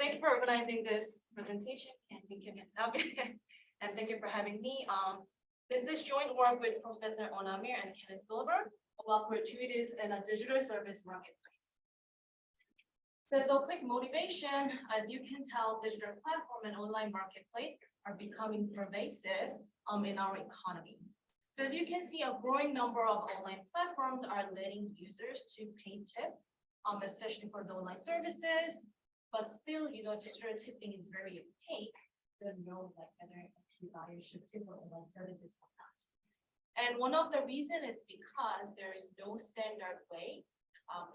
thank you for organizing this presentation, and thank you again, and thank you for having me. This is joint work with Professor Avner and Kenneth Wilbur about gratuities in a digital service marketplace. So as a quick motivation, as you can tell, digital platform and online marketplace are becoming pervasive in our economy. So as you can see, a growing number of online platforms are letting users to pay tip, especially for the online services. But still, digital tipping is very opaque. You don't know whether a buyer should tip for online services or not. And one of the reasons is because there is no standard way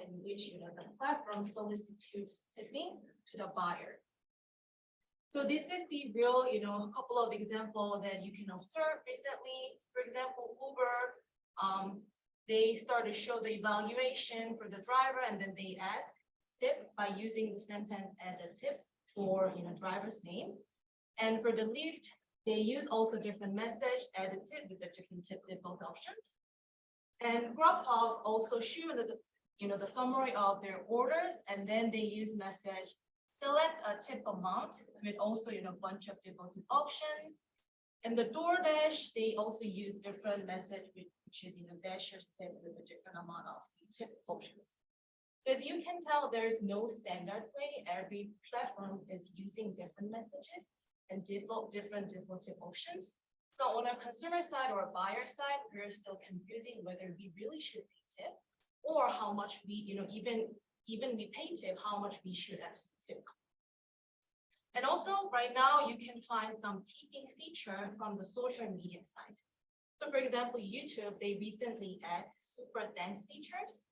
in which the platform solicits tipping to the buyer. So this is the real, couple of examples that you can observe recently. For example, Uber, they start to show the evaluation for the driver, and then they ask tip by using the sentence add a tip for driver's name. And for the Lyft, they use also different message add a tip with the different tip default options. And Grubhub also show the summary of their orders, and then they use message select a tip amount with also a bunch of defaulted options. And the DoorDash, they also use different message which is Dasher's tip with a different amount of tip options. As you can tell, there's no standard way. Every platform is using different messages and different defaulted options. So on a consumer side or a buyer side, we're still confusing whether we really should pay tip or how much we, even we pay tip, how much we should actually tip. And also right now you can find some tipping feature from the social media side. So for example, YouTube, they recently add super thanks features.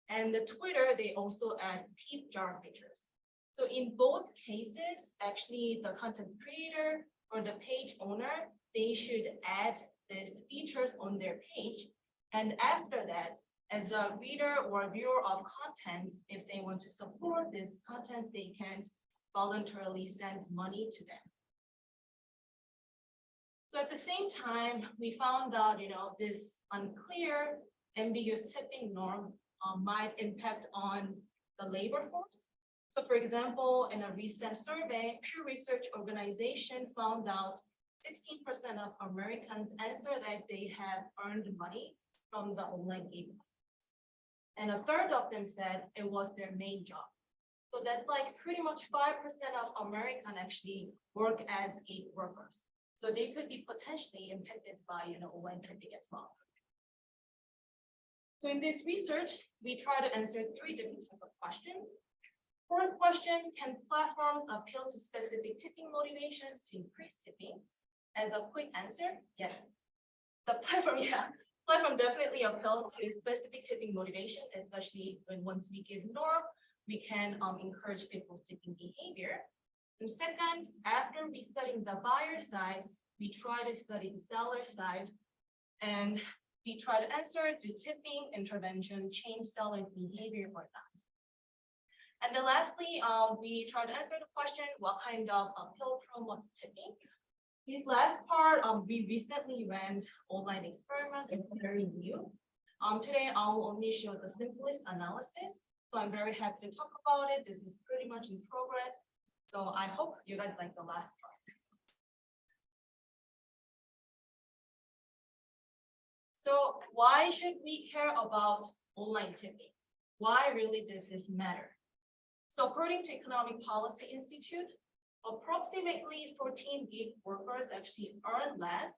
And the Twitter, they also add tip jar features. So in both cases, actually the content creator or the page owner, they should add these features on their page. And after that, as a reader or viewer of contents, if they want to support this content, they can voluntarily send money to them. So at the same time, we found out, this unclear, ambiguous tipping norm might impact on the labor force. So for example, in a recent survey, Pew Research organization found out 16% of Americans answered that they have earned money from the online gig. And a third of them said it was their main job. So that's like pretty much 5% of Americans actually work as gig workers. So they could be potentially impacted by online tipping as well. So in this research, we try to answer 3 different types of questions. First question, can platforms appeal to specific tipping motivations to increase tipping? As a quick answer, yes. The platform, platform definitely appeals to specific tipping motivation, especially when once we give norm, we can encourage people's tipping behavior. And second, after we study the buyer side, we try to study the seller side, and we try to answer, do tipping intervention change sellers' behavior or not? And then lastly, we try to answer the question, what kind of appeal promotes tipping? This last part, we recently ran online experiments and very new. Today, I will only show the simplest analysis. So I'm very happy to talk about it. This is pretty much in progress. So I hope you guys like the last part. So why should we care about online tipping? Why really does this matter? So according to Economic Policy Institute, approximately 14 gig workers actually earn less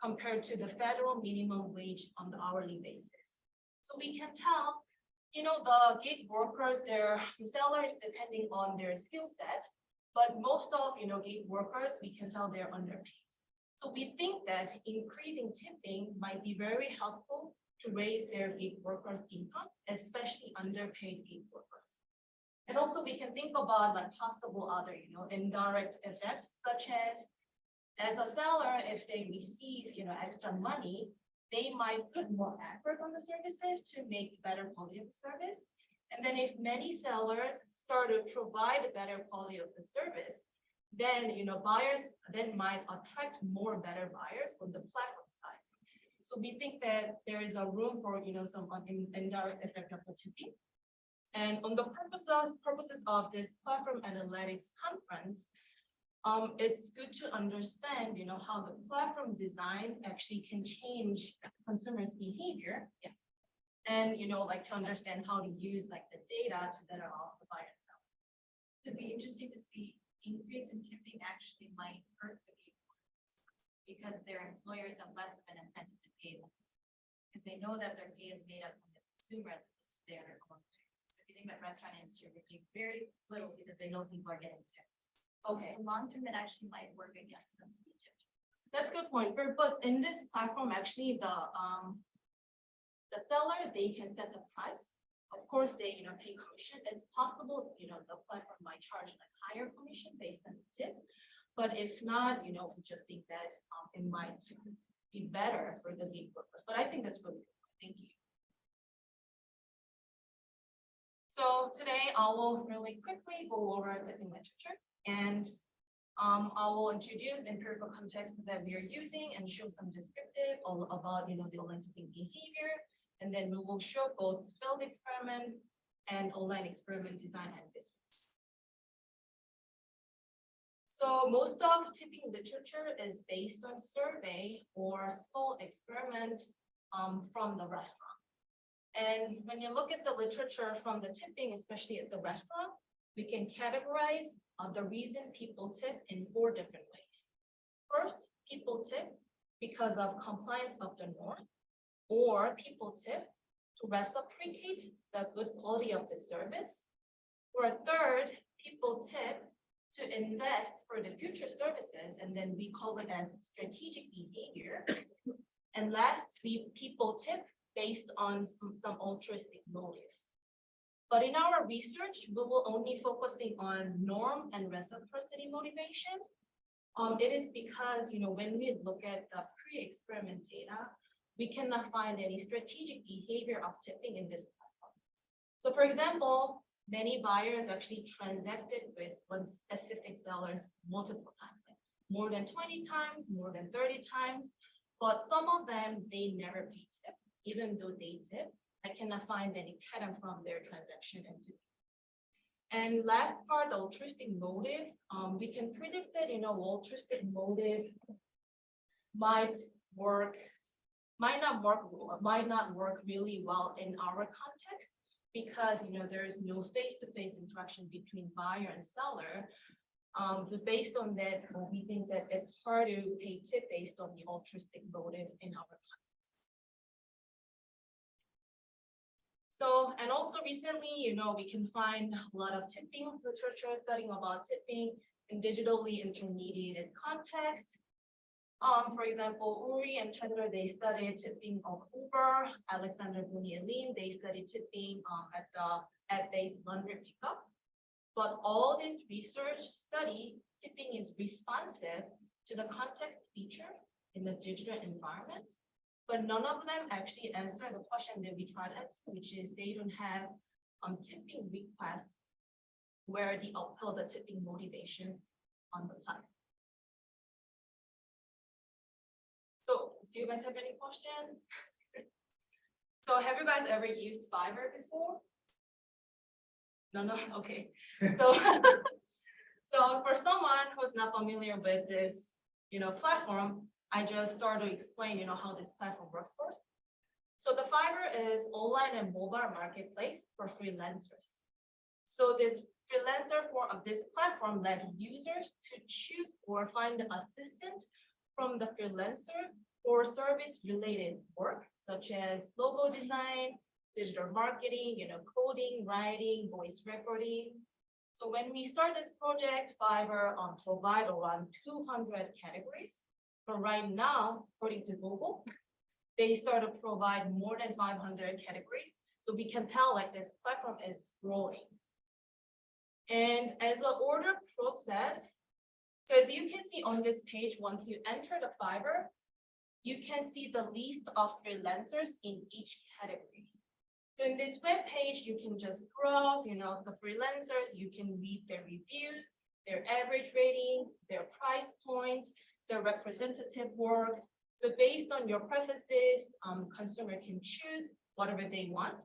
compared to the federal minimum wage on the hourly basis. So we can tell, the gig workers, their salaries depending on their skill set, but most of, gig workers, we can tell they're underpaid. So we think that increasing tipping might be very helpful to raise their gig workers' income, especially underpaid gig workers. And also we can think about like possible other, indirect effects, such as a seller, if they receive, extra money, they might put more effort on the services to make better quality of the service. And then if many sellers start to provide a better quality of the service, then, buyers then might attract more better buyers on the platform side. So we think that there is a room for, some indirect effect of the tipping. And on the purposes of this platform analytics conference, it's good to understand, how the platform design actually can change consumers' behavior. Yeah. And, like to understand how to use like the data to better off the buyer and seller. It'd be interesting to see increase in tipping actually might hurt the people because their employers have less of an incentive to pay them. Because they know that their pay is made up from the consumer as opposed to their own pay. So if you think about restaurant industry, they pay very little because they know people are getting tipped. Okay. So long term, it actually might work against them to be tipped. That's a good point. But in this platform, actually, the seller, they can set the price. Of course, they, pay commission. It's possible, the platform might charge like higher commission based on the tip. But if not, we just think that it might be better for the gig workers. But I think that's really good. Thank you. So today I will really quickly go over tipping literature, and I will introduce the empirical context that we are using and show some descriptive all about, the online tipping behavior. And then we will show both field experiment and online experiment design and business. So most of tipping literature is based on survey or small experiment from the restaurant. And when you look at the literature from the tipping, especially at the restaurant, we can categorize the reason people tip in 4 different ways. First, people tip because of compliance of the norm, or people tip to reciprocate the good quality of the service. Or a third, people tip to invest for the future services, and then we call it as strategic behavior. And last, people tip based on some altruistic motives. But in our research, we will only focusing on norm and reciprocity motivation. It is because, when we look at the pre-experiment data, we cannot find any strategic behavior of tipping in this platform. So for example, many buyers actually transacted with one specific sellers multiple times, like more than 20 times, more than 30 times, but some of them, they never pay tip, even though they tip. I cannot find any pattern from their transaction and tipping. And last part, altruistic motive, we can predict that, altruistic motive might not work really well in our context because there is no face-to-face interaction between buyer and seller. So based on that, we think that it's hard to pay tip based on the altruistic motive in our context. So, and also recently, we can find a lot of tipping literature studying about tipping in digitally intermediated context. For example, Uri and Chandra, they studied tipping of Uber. Alexander Bunialin, they studied tipping at the app-based laundry pickup. But all this research study, tipping is responsive to the context feature in the digital environment. But none of them actually answer the question that we tried to answer, which is they don't have tipping requests where they uphold the tipping motivation on the platform. So do you guys have any questions? So have you guys ever used Fiverr before? No, okay. So, so for someone who's not familiar with this, platform, I just start to explain, how this platform works first. So the Fiverr is online and mobile marketplace for freelancers. So this freelancer for this platform let users to choose or find an assistant from the freelancer for service-related work, such as logo design, digital marketing, coding, writing, voice recording. So when we start this project, Fiverr provide around 200 categories. But right now, according to Google, they start to provide more than 500 categories. So we can tell like this platform is growing. And as an order process, so as you can see on this page, once you enter the Fiverr, you can see the list of freelancers in each category. So in this web page, you can just browse, the freelancers, you can read their reviews, their average rating, their price point, their representative work. So based on your preferences, consumer can choose whatever they want.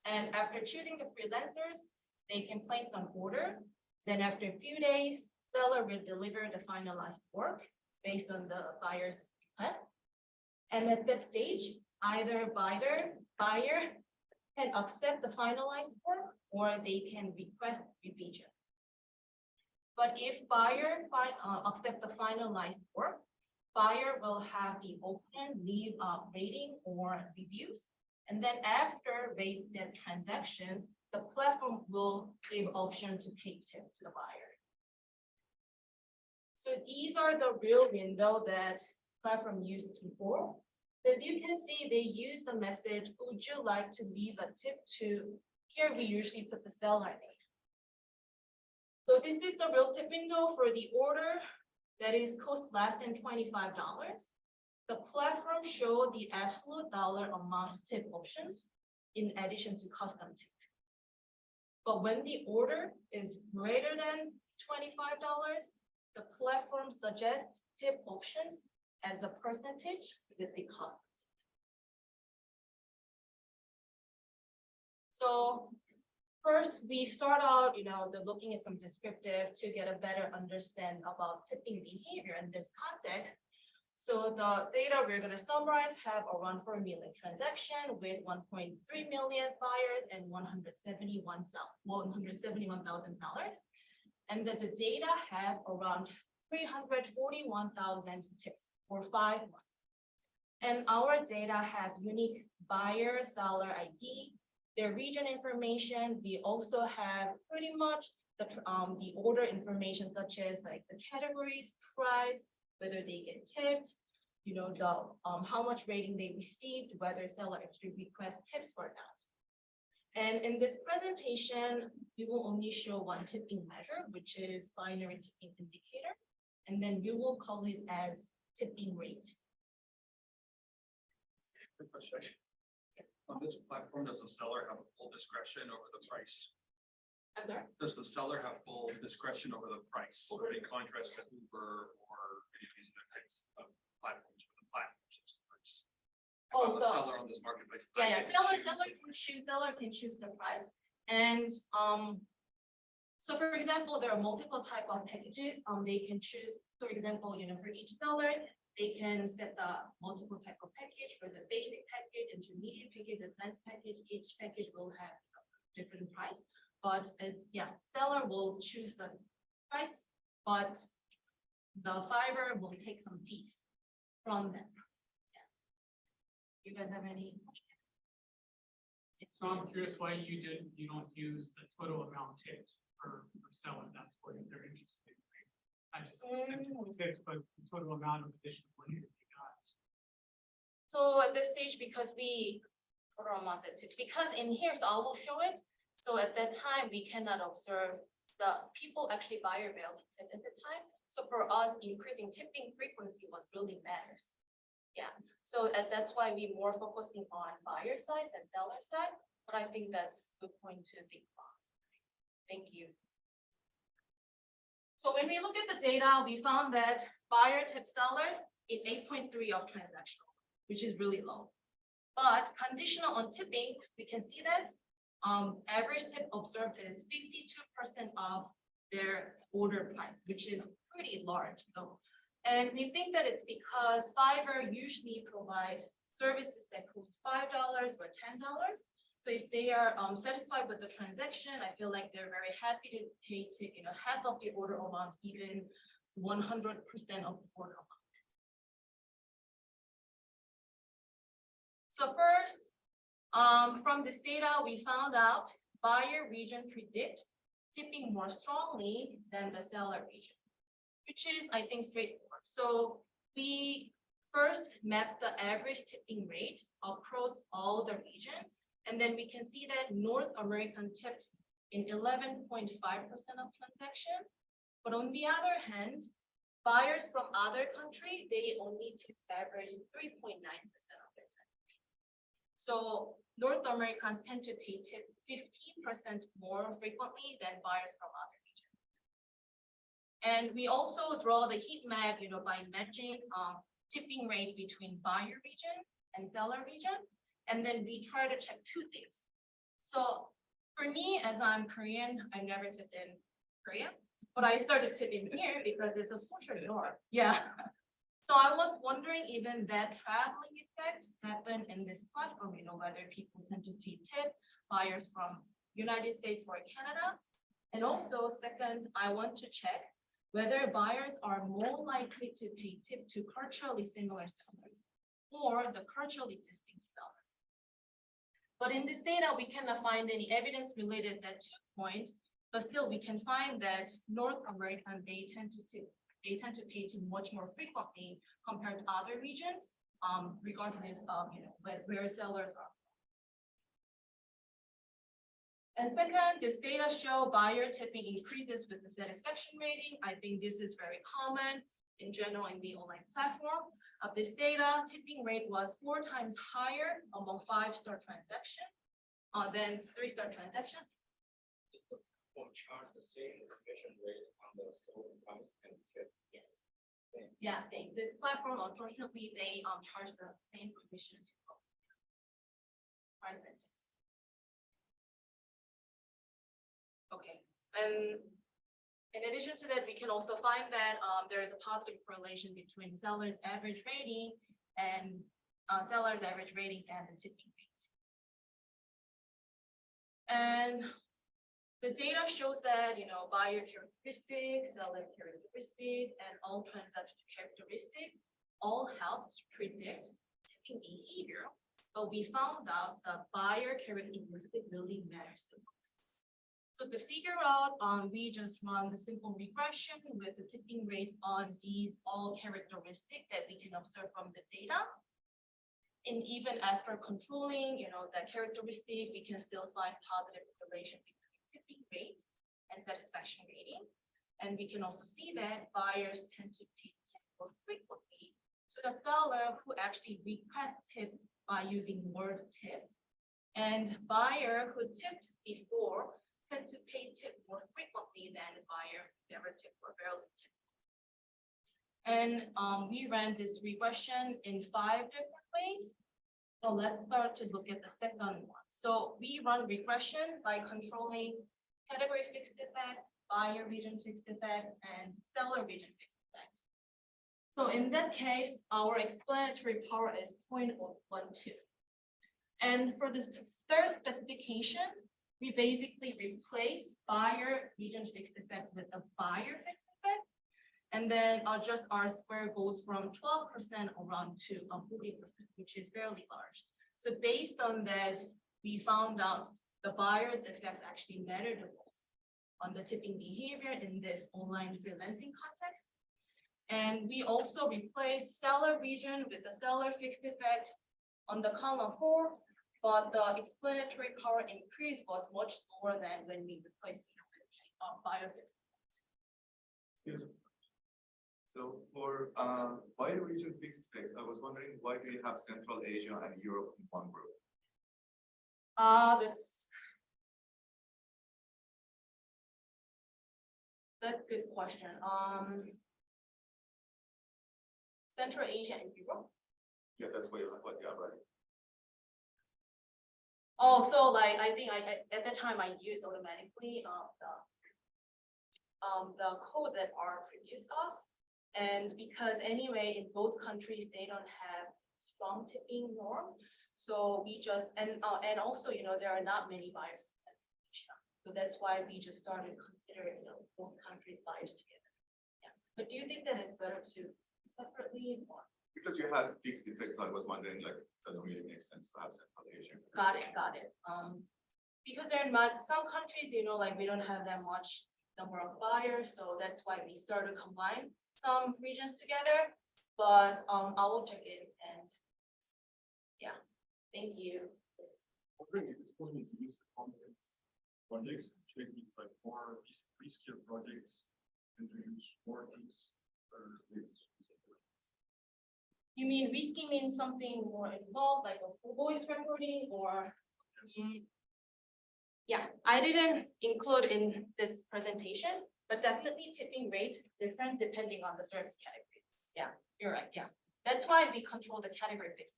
And after choosing the freelancers, they can place an order. Then after a few days, seller will deliver the finalized work based on the buyer's request. And at this stage, either buyer can accept the finalized work or they can request revision. But if buyer accept the finalized work, buyer will have the option leave a rating or reviews. And then after that transaction, the platform will give option to pay tip to the buyer. So these are the real window that platform used before. So as you can see, they use the message, would you like to leave a tip to, here we usually put the seller name. So this is the real tip window for the order that is cost less than $25. The platform show the absolute dollar amount tip options in addition to custom tip. But when the order is greater than $25, the platform suggests tip options as a percentage with the custom tip. So first, we start out, looking at some descriptive to get a better understanding about tipping behavior in this context. So the data we're going to summarize have around 4 million transactions with 1.3 million buyers and $171,000. And that the data have around 341,000 tips for 5 months. And our data have unique buyer, seller ID, their region information. We also have pretty much the order information such as like the categories, price, whether they get tipped, how much rating they received, whether seller actually requests tips or not. And in this presentation, we will only show one tipping measure, which is binary tipping indicator. And then we will call it as tipping rate. Quick question. On this platform, does the seller have full discretion over the price? I'm sorry? Does the seller have full discretion over the price? In contrast to Uber or any of these other types of platforms where the platform sets the price? If I'm a seller on this marketplace. Yeah, seller can choose the price. And so for example, there are multiple type of packages. They can choose, for example, for each seller, they can set the multiple type of package for the basic package, intermediate package, advanced package. Each package will have a different price. But seller will choose the price, but the Fiverr will take some fees from that price. Yeah. You guys have any questions? So I'm curious why you don't use the total amount tipped per seller. That's what they're interested in. I just tips, but the total amount of additional money that you got. So at this stage, because because in here, so I will show it. So at that time, we cannot observe the people actually buyer value tip at the time. So for us, increasing tipping frequency was really matters. Yeah. So that's why we more focusing on buyer side than seller side. But I think that's the point to think about. Thank you. So when we look at the data, we found that buyer tip sellers in 8.3 of transactional, which is really low. But conditional on tipping, we can see that average tip observed is 52% of their order price, which is pretty large. And we think that it's because Fiverr usually provide services that cost $5 or $10. So if they are satisfied with the transaction, I feel like they're very happy to pay tip, half of the order amount, even 100% of the order amount. So first, from this data, we found out buyer region predict tipping more strongly than the seller region, which is, I think, straightforward. So we first map the average tipping rate across all the region, and then we can see that North American tipped in 11.5% of transaction. But on the other hand, buyers from other country, they only tip average 3.9% of their transaction. So North Americans tend to pay tip 15% more frequently than buyers from other regions. And we also draw the heat map, by matching tipping rate between buyer region and seller region. And then we try to check two things. So for me, as I'm Korean, I never tipped in Korea, but I started tipping here because it's a social norm. Yeah. So I was wondering even that traveling effect happened in this platform, whether people tend to pay tip buyers from United States or Canada. And also second, I want to check whether buyers are more likely to pay tip to culturally similar sellers or the culturally distinct sellers. But in this data, we cannot find any evidence related that 2 point, but still we can find that North American, they tend to pay tip much more frequently compared to other regions, regardless of, where sellers are. And second, this data show buyer tipping increases with the satisfaction rating. I think this is very common in general in the online platform. Of this data, tipping rate was 4 times higher among 5-star transaction than 3-star transaction. Will charge the same commission rate on the sold price and tip. Yes. Yeah, same. This platform, unfortunately, they charge the same commission to price and tips. Okay, and in addition to that, we can also find that there is a positive correlation between seller's average rating and the tipping rate. And the data shows that, buyer characteristics, seller characteristic, and all transaction characteristics all help to predict tipping behavior. But we found out the buyer characteristic really matters the most. So to figure out, we just run the simple regression with the tipping rate on these all characteristics that we can observe from the data. And even after controlling, the characteristic, we can still find positive correlation between tipping rate and satisfaction rating. And we can also see that buyers tend to pay tip more frequently to the seller who actually requests tip by using word tip. And buyer who tipped before tend to pay tip more frequently than a buyer who never tipped or barely tipped. And we ran this regression in 5 different ways. So let's start to look at the second one. So we run regression by controlling category fixed effect, buyer region fixed effect, and seller region fixed effect. So in that case, our explanatory power is 0.12. And for the third specification, we basically replace buyer region fixed effect with a buyer fixed effect. And then adjust our square goes from 12% around to 40%, which is fairly large. So based on that, we found out the buyer's effect actually mattered the most on the tipping behavior in this online freelancing context. And we also replaced seller region with the seller fixed effect on the column 4. But the explanatory power increase was much lower than when we replaced the buyer fixed effect. So for buyer region fixed effects, I was wondering why do you have Central Asia and Europe in one group? That's a good question. Central Asia and Europe. Yeah, that's what you have, right? Oh, so like I think at the time I used automatically the code that are produced us, and because anyway in both countries they don't have strong tipping norm, so we just and also there are not many buyers from Central Asia, so that's why we just started considering both countries buyers together. Yeah, but do you think that it's better to separately or? Because you had fixed effects, I was wondering, like, doesn't really make sense to have Central Asia. Got it. Because there are some countries, like we don't have that much number of buyers, so that's why we started to combine some regions together. But I will check in and yeah, thank you. Wondering if it's possible to use the complex projects, maybe like more riskier projects, and to use more things or this. You mean risky means something more involved, like a voice recording or? Yeah, I didn't include in this presentation, but definitely tipping rate different depending on the service category. Yeah, you're right. Yeah, that's why we control the category fixed.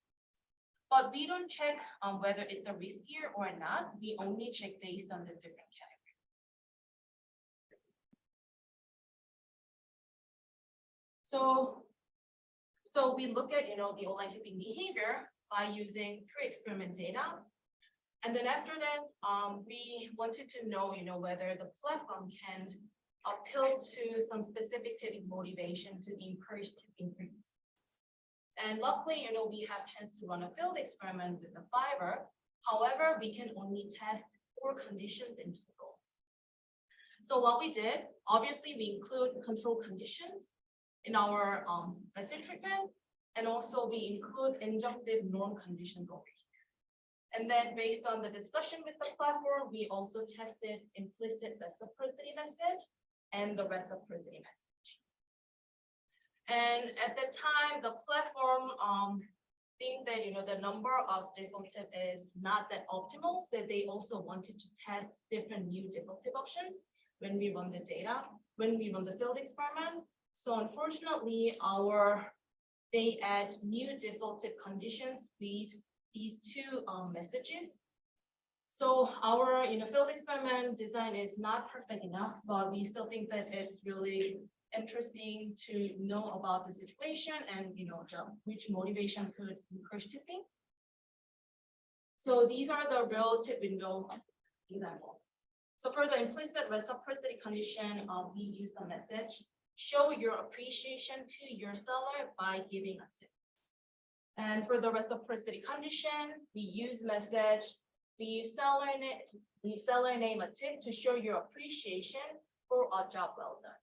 But we don't check whether it's a riskier or not. We only check based on the different category. So we look at, the online tipping behavior by using pre-experiment data. And then after that, we wanted to know, whether the platform can appeal to some specific tipping motivation to encourage tipping frequency. And luckily, we have chance to run a field experiment with the fiber. However, we can only test 4 conditions in total. So what we did, obviously, we include control conditions in our message treatment, and also we include injunctive norm conditions over here. And then based on the discussion with the platform, we also tested implicit reciprocity message and the reciprocity message. And at the time, the platform think that the number of default tip is not that optimal, so they also wanted to test different new default tip options when we run the data, when we run the field experiment. So unfortunately, they add new default tip conditions with these 2 messages. So our field experiment design is not perfect enough, but we still think that it's really interesting to know about the situation and which motivation could encourage tipping. So these are the real tip window example. So for the implicit reciprocity condition, we use the message, show your appreciation to your seller by giving a tip. And for the reciprocity condition, we use message, leave seller name a tip to show your appreciation for a job well done.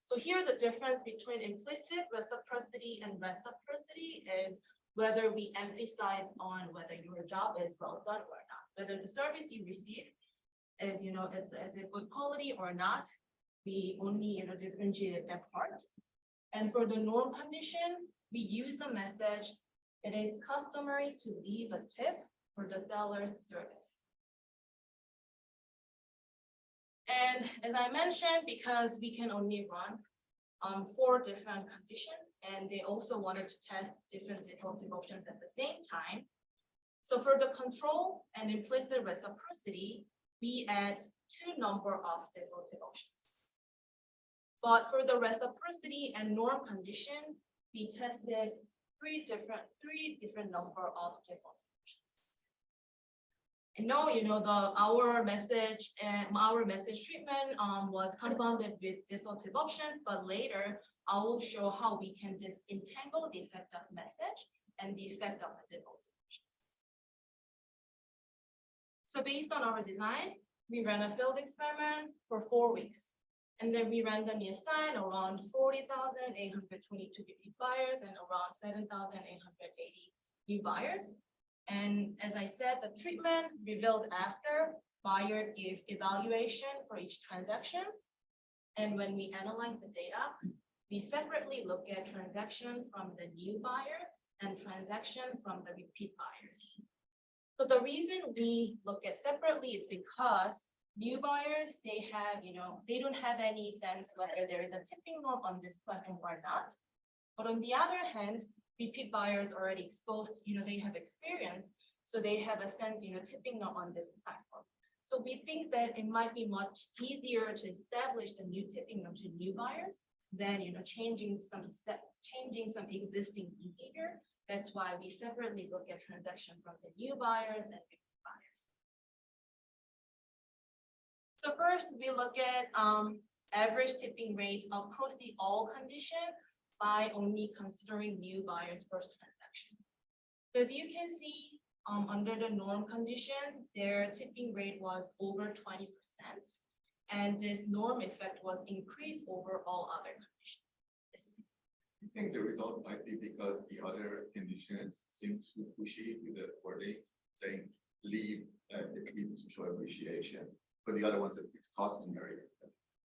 So here the difference between implicit reciprocity and reciprocity is whether we emphasize on whether your job is well done or not, whether the service you receive is, it's a good quality or not. We only, differentiated that part. And for the norm condition, we use the message, it is customary to leave a tip for the seller's service. And as I mentioned, because we can only run 4 different conditions, and they also wanted to test different default tip options at the same time. So for the control and implicit reciprocity, we add 2 number of default tip options. But for the reciprocity and norm condition, we tested 3 different number of default tip options. And now, our message treatment was compounded with default tip options, but later I will show how we can disentangle the effect of message and the effect of the default tip options. So based on our design, we ran a field experiment for 4 weeks. And then we randomly assigned around 40,822 repeat buyers and around 7,880 new buyers. And as I said, the treatment revealed after buyer gave evaluation for each transaction. And when we analyze the data, we separately look at transaction from the new buyers and transaction from the repeat buyers. So the reason we look at separately is because new buyers, they have, they don't have any sense whether there is a tipping norm on this platform or not. But on the other hand, repeat buyers already exposed, they have experience, so they have a sense, tipping norm on this platform. So we think that it might be much easier to establish the new tipping norm to new buyers than, changing some existing behavior. That's why we separately look at transaction from the new buyers and repeat buyers. So first, we look at average tipping rate across the all condition by only considering new buyers' first transaction. So as you can see, under the norm condition, their tipping rate was over 20%, and this norm effect was increased over all other conditions. Yes. I think the result might be because the other conditions seem too pushy with the wording, saying leave people to show appreciation. But the other ones, it's customary,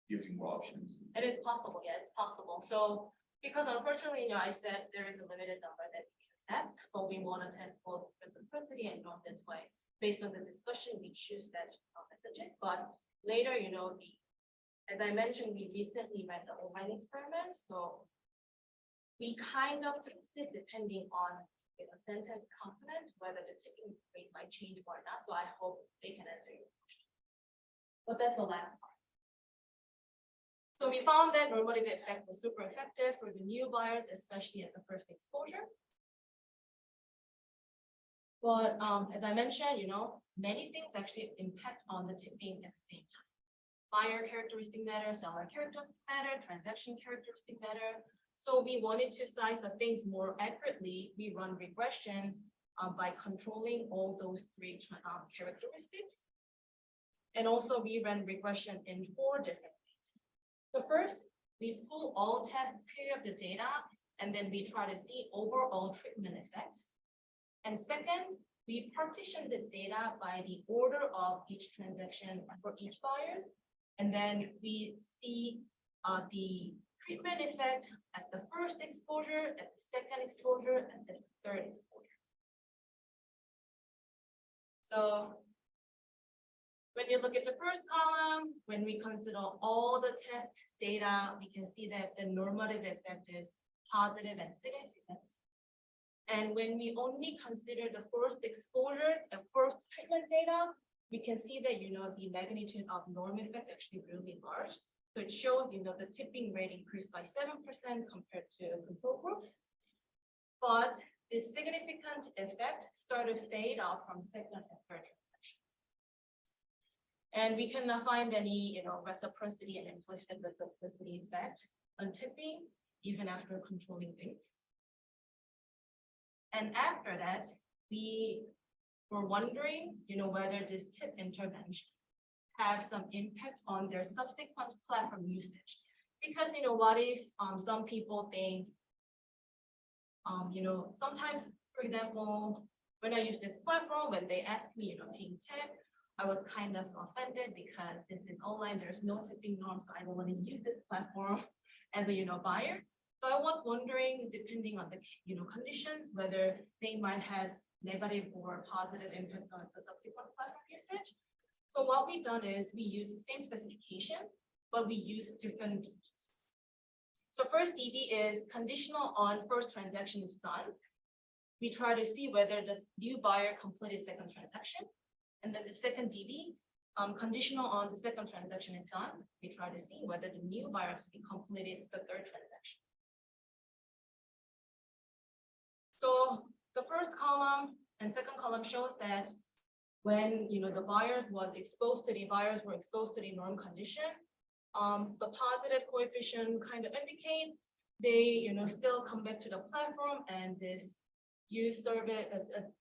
using more options. It is possible, yeah, it's possible. So because unfortunately, I said there is a limited number that we can test, but we want to test both reciprocity and norm. That's why, based on the discussion, we choose that messages. But later, as I mentioned, we recently ran the online experiment, so we kind of tested depending on sentence confident whether the tipping rate might change or not. So I hope they can answer your question. But that's the last part. So we found that normative effect was super effective for the new buyers, especially at the first exposure. But as I mentioned, many things actually impact on the tipping at the same time. Buyer characteristic matter, seller characteristic matter, transaction characteristic matter. So we wanted to size the things more accurately. We run regression by controlling all those three characteristics. And also we ran regression in 4 different ways. So first, we pull all test period of the data, and then we try to see overall treatment effect. And second, we partition the data by the order of each transaction for each buyer. And then we see the treatment effect at the first exposure, at the second exposure, and the third exposure. So when you look at the first column, when we consider all the test data, we can see that the normative effect is positive and significant. And when we only consider the first exposure, the first treatment data, we can see that, the magnitude of norm effect actually really large. So it shows, the tipping rate increased by 7% compared to control groups. But the significant effect started to fade out from second and third transactions. And we cannot find any, reciprocity and implicit reciprocity effect on tipping, even after controlling things. And after that, we were wondering, whether this tip intervention have some impact on their subsequent platform usage. Because, what if some people think, sometimes, for example, when I use this platform, when they ask me, paying tip, I was kind of offended because this is online, there's no tipping norm, so I don't want to use this platform as a, buyer. So I was wondering, depending on the, conditions, whether they might have negative or positive impact on the subsequent platform usage. So what we've done is we use the same specification, but we use different DBs. So first DB is conditional on first transaction is done. We try to see whether the new buyer completed second transaction. And then the second DB, conditional on the second transaction is done. We try to see whether the new buyer actually completed the third transaction. So the first column and second column shows that when the buyers were exposed to the norm condition, the positive coefficient kind of indicate they still come back to the platform and this use service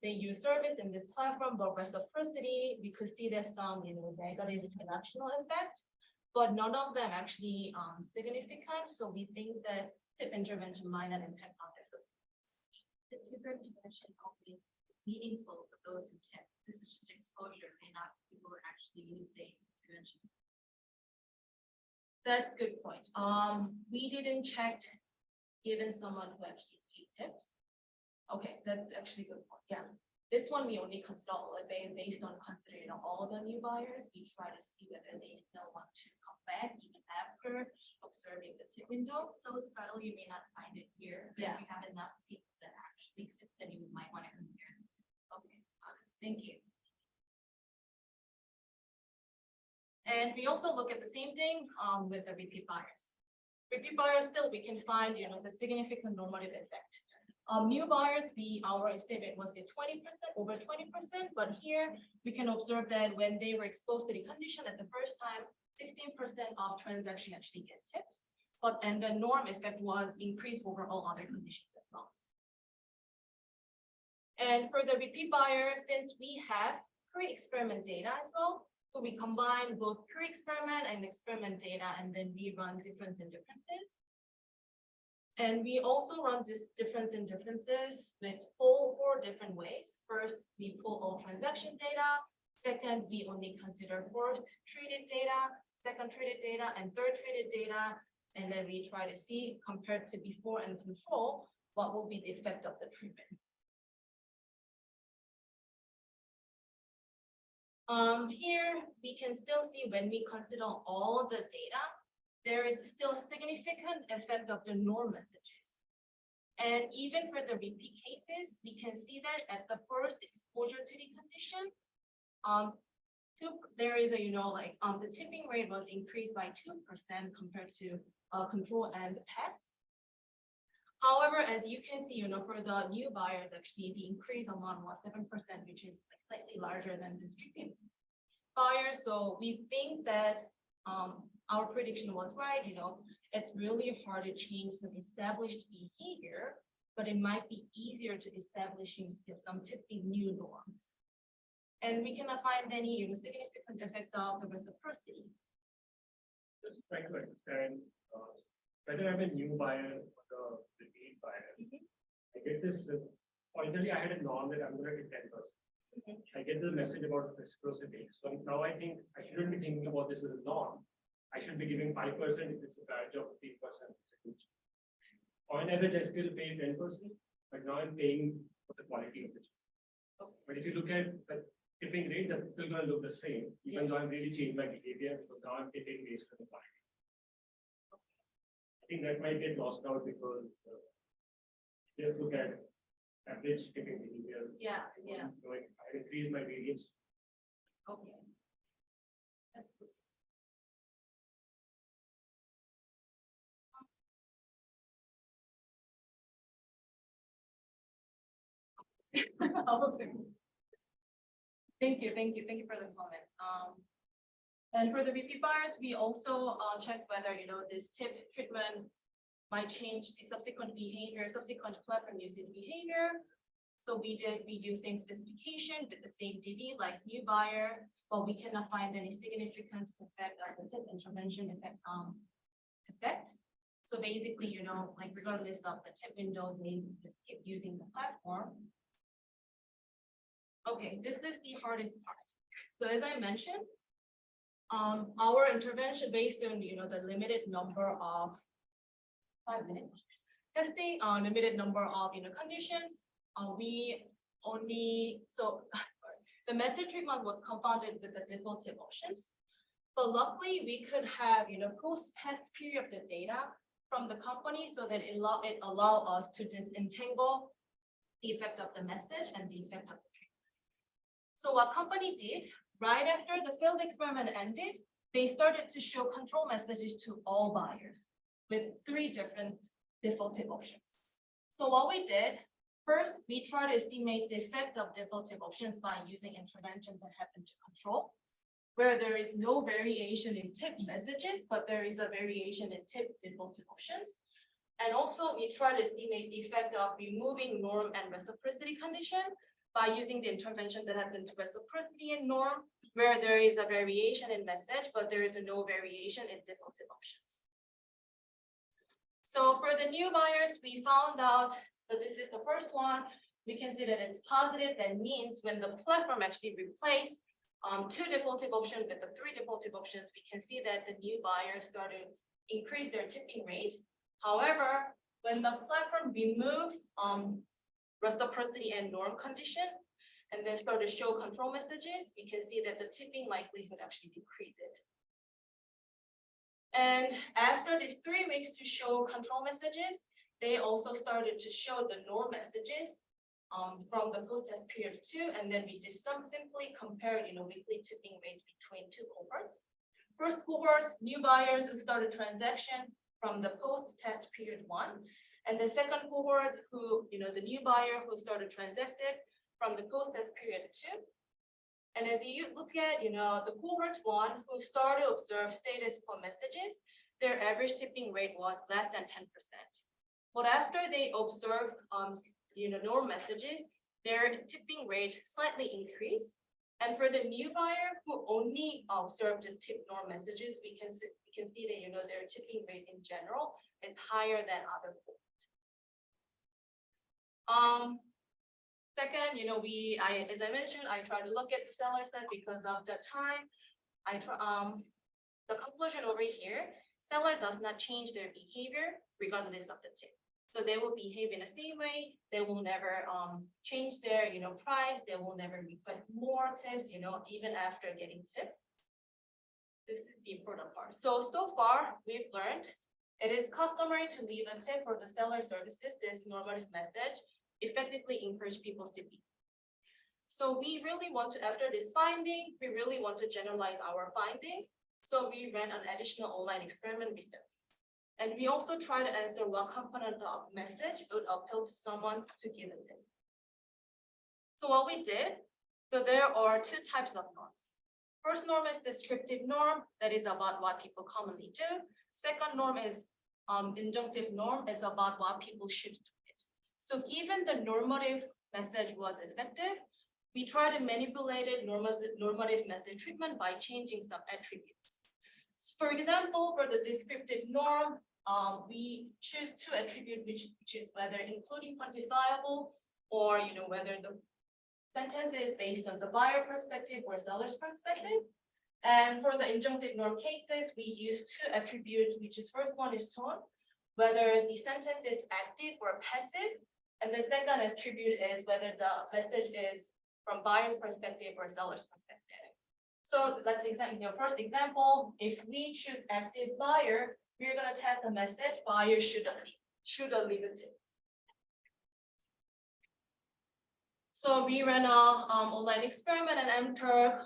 they use service in this platform, but reciprocity we could see there's some negative interactional effect, but none of them actually significant. So we think that tip intervention might not impact on their system. The tip intervention only meaningful for those who tip. This is just exposure, may not people who actually use the intervention. That's a good point. We didn't check given someone who actually paid tipped. Okay, that's actually a good point. Yeah, this one we only consider all of it based on considering all the new buyers. We try to see whether they still want to come back even after observing the tip window. So subtle, you may not find it here. But Yeah. if you have enough people that actually tip, then you might want to compare. Okay, thank you. And we also look at the same thing with the repeat buyers. Repeat buyers still we can find the significant normative effect. New buyers, our estimate was 20%, over 20%, but here we can observe that when they were exposed to the condition at the first time, 16% of transaction actually get tipped, and the norm effect was increased over all other conditions as well. And for the repeat buyer, since we have pre-experiment data as well, so we combine both pre-experiment and experiment data, and then we run difference and differences. And we also run this difference and differences with 4 different ways. First, we pull all transaction data. Second, we only consider first treated data, second treated data, and third treated data. And then we try to see, compared to before and control, what will be the effect of the treatment. Here, we can still see when we consider all the data, there is still significant effect of the norm messages. And even for the repeat cases, we can see that at the first exposure to the condition, there is a, the tipping rate was increased by 2% compared to control and test. However, as you can see, for the new buyers, actually the increase amount was 7%, which is like slightly larger than this repeat buyers. So we think that our prediction was right. It's really hard to change some established behavior, but it might be easier to establishing some tipping new norms. And we cannot find any significant effect of the reciprocity. Just trying to understand, whether I'm a new buyer or the repeat buyer. I get this, originally I had a norm that I'm gonna get 10%. I get the message about reciprocity. So now I think I shouldn't be thinking about this as a norm. I should be giving 5% if it's a badge of 15%. On average, I still pay 10%, but now I'm paying for the quality of the job. But if you look at the tipping rate, that's still going to look the same, even though I'm really changed my behavior, because now I'm tipping based on the quality. I think that might get lost out because just look at average tipping behavior. Yeah. I increase my variance. Okay. That's good. Thank you for the comment. And for the repeat buyers, we also checked whether this tip treatment might change the subsequent platform usage behavior. So we use same specification with the same DD like new buyer, but we cannot find any significant effect of the tip intervention effect. So basically, like regardless of the tip window, they just keep using the platform. Okay, this is the hardest part. So as I mentioned, our intervention based on the limited number of 5 minutes testing on limited number of conditions. The message treatment was compounded with the default tip options. But luckily, we could have post-test period of the data from the company so that it allow us to disentangle the effect of the message and the effect of the treatment. So what company did, right after the field experiment ended, they started to show control messages to all buyers with 3 different default tip options. So what we did, first, we tried to estimate the effect of default tip options by using intervention that happen to control, where there is no variation in tip messages, but there is a variation in tip default tip options. And also we try to estimate the effect of removing norm and reciprocity condition by using the intervention that happened to reciprocity and norm, where there is a variation in message, but there is no variation in default tip options. So for the new buyers, we found out that this is the first one. We can see that it's positive. That means when the platform actually replaced 2 default tip options with the 3 default tip options, we can see that the new buyers started to increase their tipping rate. However, when the platform removed reciprocity and norm condition, and then start to show control messages, we can see that the tipping likelihood actually decreased it. And after these 3 weeks to show control messages, they also started to show the norm messages from the post-test period 2, and then we just simply compared weekly tipping rate between 2 cohorts. First cohort, new buyers who started transaction from the post-test period 1, and the second cohort who, the new buyer who started transacted from the post-test period 2. And as you look at, the cohort 1 who started to observe status quo messages, their average tipping rate was less than 10%. But after they observed, norm messages, their tipping rate slightly increased. And for the new buyer who only observed the tip norm messages, we can see that their tipping rate in general is higher than other cohorts. Second, as I mentioned, I try to look at the seller side because of the time. The conclusion over here, seller does not change their behavior regardless of the tip. So they will behave in the same way. They will never change their price. They will never request more tips, even after getting tip. This is the important part. So far we've learned It is customary to leave a tip for the seller services. This normative message effectively encourage people's tipping. So we really want to, after this finding, we really want to generalize our finding. So we ran an additional online experiment recently. And we also try to answer what component of message would appeal to someone to give a tip. So what we did, so there are two types of norms. First norm is descriptive norm, that is about what people commonly do. Second norm is injunctive norm, is about what people should do it. So given the normative message was effective, we try to manipulate it normative message treatment by changing some attributes. So for example, for the descriptive norm, we choose two attributes, which is whether including quantifiable or whether the sentence is based on the buyer perspective or seller's perspective. And for the injunctive norm cases, we use two attributes, which is first one is tone, whether the sentence is active or passive. And the second attribute is whether the message is from buyer's perspective or seller's perspective. So let's examine your first example. If we choose active buyer, we're going to test the message buyer should leave a tip. So we ran a online experiment and enter.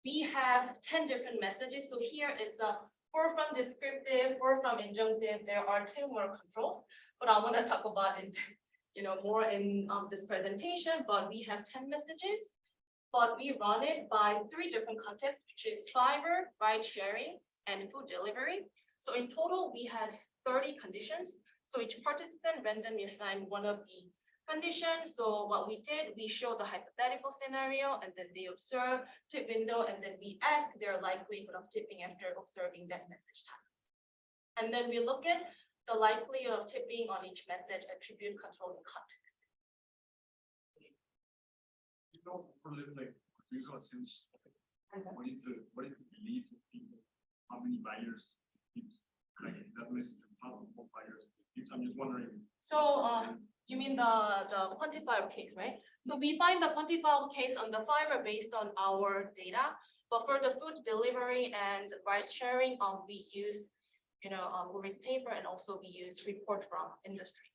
We have 10 different messages. So here it's 4 from descriptive, 4 from injunctive. There are 2 more controls, but I want to talk about it, more in this presentation. But we have 10 messages, but we run it by 3 different contexts, which is Fiverr, ride sharing, and food delivery. So in total, we had 30 conditions. So each participant randomly assigned one of the conditions. So what we did, we showed the hypothetical scenario, and then they observe tip window, and then we ask their likelihood of tipping after observing that message type. And then we look at the likelihood of tipping on each message attribute controlling context. For this, like, do you have a sense? What is the belief of people? How many buyers keeps like that message? How many buyers keeps? I'm just wondering. So you mean the quantifiable case, right? So we find the quantifiable case on the Fiverr based on our data, but for the food delivery and ride sharing, we use Uri's paper, and also we use report from industry.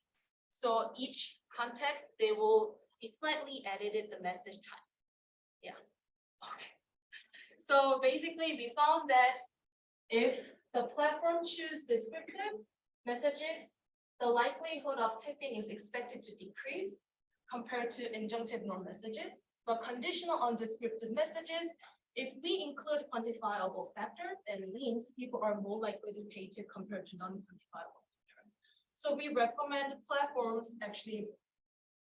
So each context, they will be slightly edited the message type. Yeah. Okay. So basically, we found that if the platform choose descriptive messages, the likelihood of tipping is expected to decrease compared to injunctive norm messages. But conditional on descriptive messages, if we include quantifiable factor, then it means people are more likely to pay tip compared to non-quantifiable factor. So we recommend platforms actually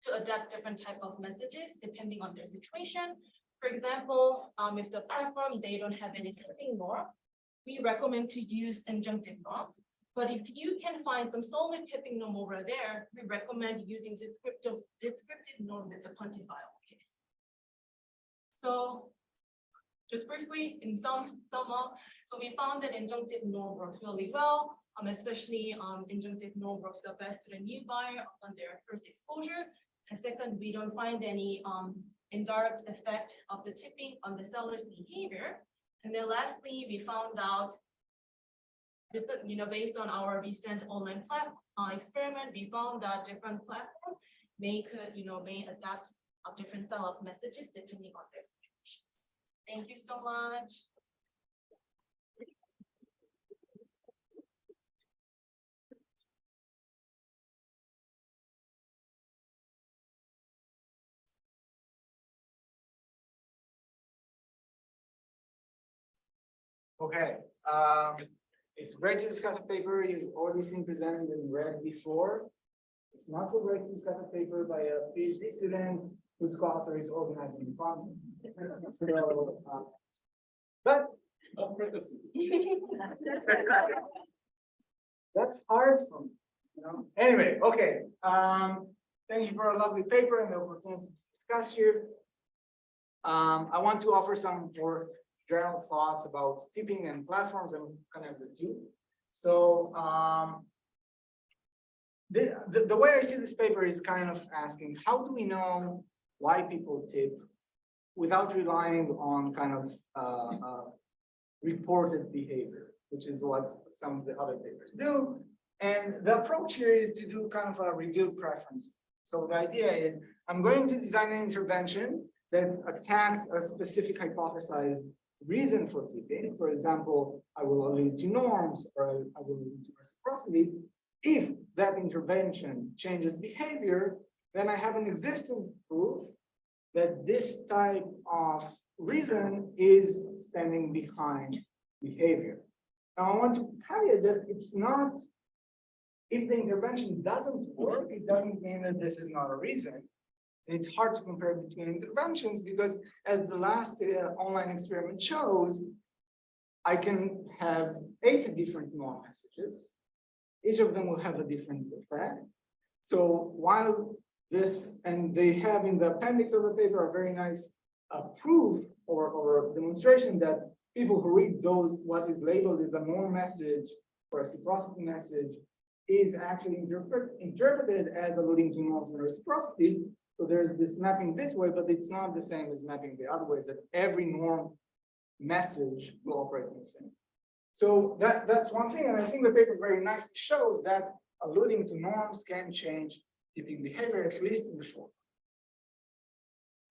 to adapt different type of messages depending on their situation. For example, if the platform, they don't have any tipping norm, we recommend to use injunctive norm. But if you can find some solid tipping norm over there, we recommend using descriptive norm with the quantifiable case. So just briefly, in sum up, so we found that injunctive norm works really well, especially injunctive norm works the best to the new buyer on their first exposure. And second, we don't find any indirect effect of the tipping on the seller's behavior. And then lastly, we found out, based on our recent online experiment, we found that different platforms may adapt a different style of messages depending on their situations. Thank you so much. Okay, it's great to discuss a paper you've already seen presented and read before. It's not so great to discuss a paper by a PhD student whose co-author is organizing the problem. But that's hard for me, Anyway, okay. Thank you for a lovely paper and the opportunity to discuss here. I want to offer some more general thoughts about tipping and platforms and kind of the two. So the way I see this paper is kind of asking, how do we know why people tip without relying on kind of reported behavior? which is what some of the other papers do. And the approach here is to do kind of a revealed preference. So the idea is I'm going to design an intervention that attacks a specific hypothesized reason for tipping. For example, I will allude to norms or I will allude to reciprocity. If that intervention changes behavior, then I have an existence proof that this type of reason is standing behind behavior. Now I want to caveat that it's not, if the intervention doesn't work, it doesn't mean that this is not a reason. It's hard to compare between interventions because as the last online experiment shows, I can have 8 different norm messages. Each of them will have a different effect. So while this, and they have in the appendix of the paper a very nice proof or demonstration that people who read those, what is labeled as a norm message or a reciprocity message is actually interpreted as alluding to norms and reciprocity. So there's this mapping this way, but it's not the same as mapping the other ways, that every norm message will operate the same. So that's one thing, and I think the paper very nicely shows that alluding to norms can change tipping behavior, at least in the short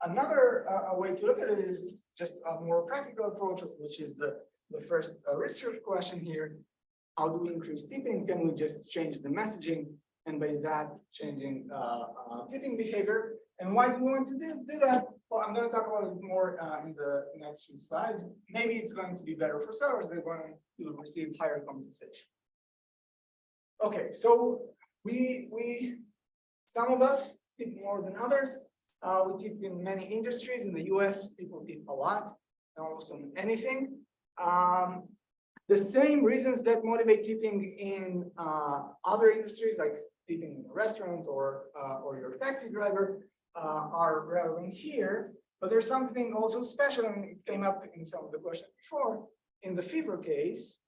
run. Another way to look at it is just a more practical approach, which is the first research question here. How do we increase tipping? Can we just change the messaging and by that changing tipping behavior? And why do we want to do that? Well, I'm going to talk about it more in the next few slides. Maybe it's going to be better for sellers. They're going to receive higher compensation. Okay, so some of us tip more than others. We tip in many industries. In the US, people tip a lot, almost on anything. The same reasons that motivate tipping in other industries, like tipping in a restaurant or your taxi driver, are relevant here. But there's something also special, and it came up in some of the questions before. In the fever case,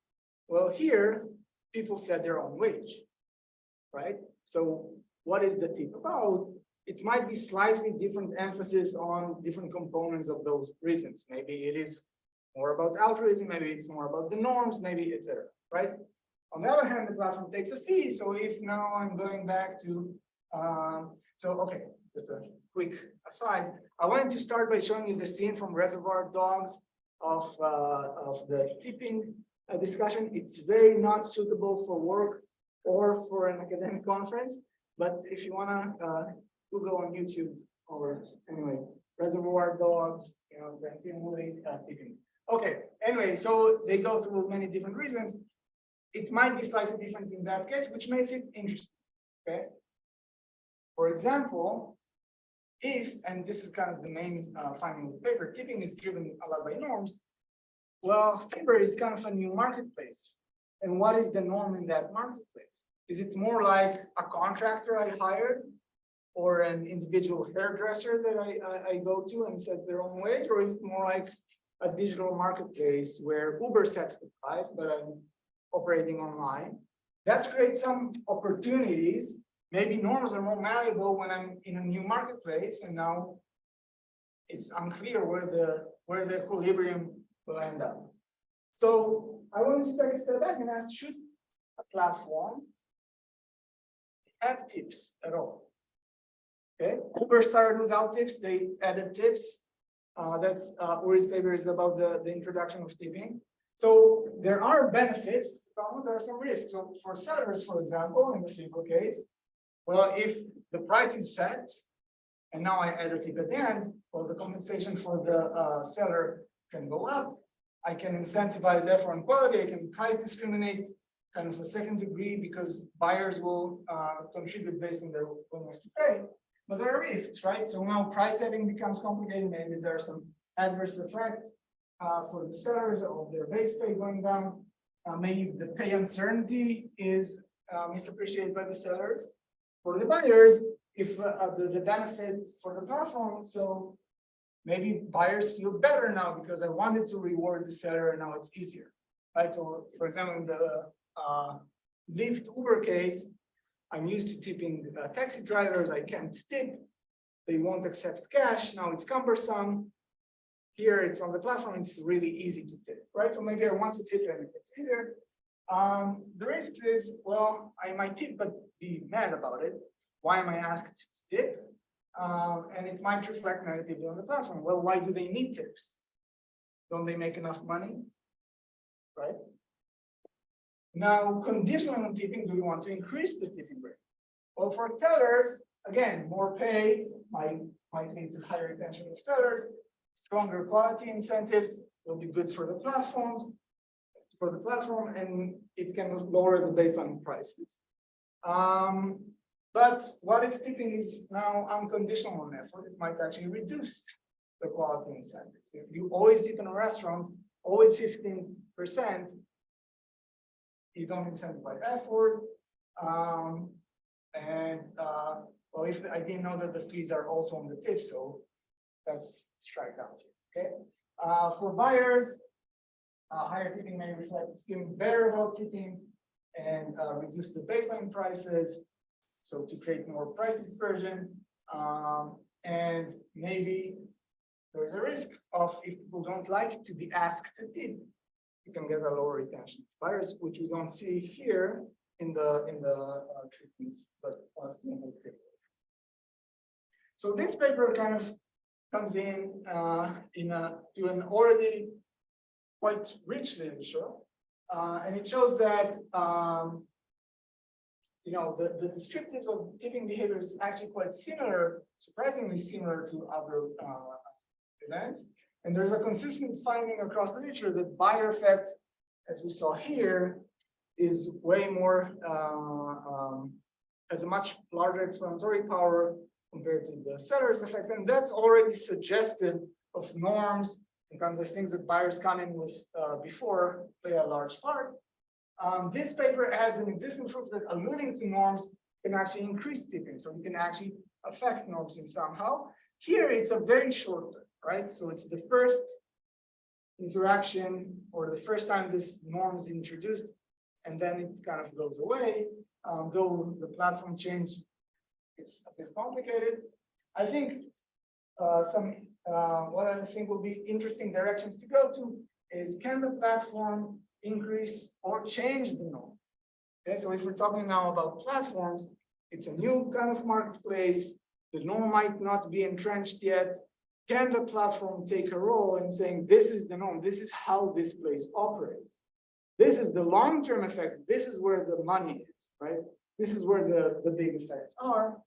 well, here people set their own wage, right? So what is the tip about? It might be slightly different emphasis on different components of those reasons. Maybe it is more about altruism, maybe it's more about the norms, maybe etc. Right? On the other hand, the platform takes a fee. So if now I'm going back to, okay, just a quick aside. I wanted to start by showing you the scene from Reservoir Dogs of the tipping discussion. It's very not suitable for work or for an academic conference. But if you wanna Google on YouTube or anyway, Reservoir Dogs, tipping. Okay, anyway, so they go through many different reasons. It might be slightly different in that case, which makes it interesting. Okay. For example, if, and this is kind of the main finding of the paper, tipping is driven a lot by norms. Well, Fiverr is kind of a new marketplace. And what is the norm in that marketplace? Is it more like a contractor I hired or an individual hairdresser that I go to and set their own wage? Or is it more like a digital marketplace where Uber sets the price, but I'm operating online? That creates some opportunities. Maybe norms are more malleable when I'm in a new marketplace, and now it's unclear where the equilibrium will end up. So I want to take a step back and ask, should a platform have tips at all? Okay, Uber started without tips, they added tips. That's Uri's paper is about the introduction of tipping. So there are benefits, but there are some risks. So for sellers, for example, in the Fiverr case, well, if the price is set and now I add a tip at the end, well, the compensation for the seller can go up. I can incentivize effort and quality. I can price discriminate kind of a second degree because buyers will contribute based on their willingness to pay. But there are risks, right? So now price setting becomes complicated. Maybe there are some adverse effects for the sellers of their base pay going down. Maybe the pay uncertainty is misappreciated by the sellers. For the buyers, if the benefits for the platform, so maybe buyers feel better now because I wanted to reward the seller and now it's easier, right? So for example, in the Lyft Uber case, I'm used to tipping taxi drivers. I can't tip. They won't accept cash. Now it's cumbersome. here it's on the platform, it's really easy to tip, right? So maybe I want to tip and it's easier. The risk is, well, I might tip, but be mad about it. Why am I asked to tip? And it might reflect negatively on the platform. Well, why do they need tips? Don't they make enough money? Right? Now, conditional on tipping, do we want to increase the tipping rate? Well, for sellers, again, more pay might lead to higher retention of sellers. Stronger quality incentives will be good for the platform, and it can lower the baseline prices. But what if tipping is now unconditional on effort? It might actually reduce the quality incentives. If you always tip in a restaurant, always 15%, you don't incentivize effort. Well, if I didn't know that the fees are also on the tip, so that's strike out here. Okay. For buyers, higher tipping may reflect feeling better about tipping and reduce the baseline prices. So to create more price dispersion, and maybe there's a risk of if people don't like to be asked to tip, you can get a lower retention of buyers, which we don't see here in the treatments, but still will take. So this paper kind of comes in to an already quite rich literature, and it shows that the descriptives of tipping behavior is actually quite similar, surprisingly similar to other events. And there's a consistent finding across the literature that buyer effect, as we saw here, is way more, has a much larger explanatory power compared to the seller's effect. And that's already suggestive of norms and kind of the things that buyers come in with before play a large part. This paper adds an existing proof that alluding to norms can actually increase tipping. So you can actually affect norms in somehow. Here, it's a very short term, right? So it's the first interaction or the first time this norm is introduced, and then it kind of goes away. Though the platform change, it's a bit complicated. I think what I think will be interesting directions to go to is, can the platform increase or change the norm? Okay, so if we're talking now about platforms, it's a new kind of marketplace. The norm might not be entrenched yet. Can the platform take a role in saying, this is the norm, this is how this place operates? This is the long-term effects. This is where the money is, right? This is where the big effects are.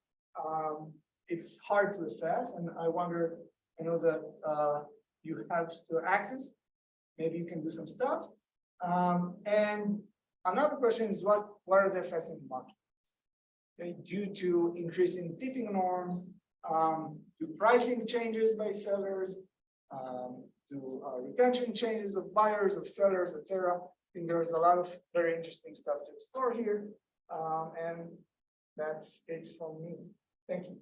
It's hard to assess, and I wonder, I know that you have still access. Maybe you can do some stuff. And another question is, what are the effects in the market? Okay, due to increasing tipping norms, to pricing changes by sellers, to retention changes of buyers, of sellers, etc. I think there's a lot of very interesting stuff to explore here. And that's it from me. Thank you.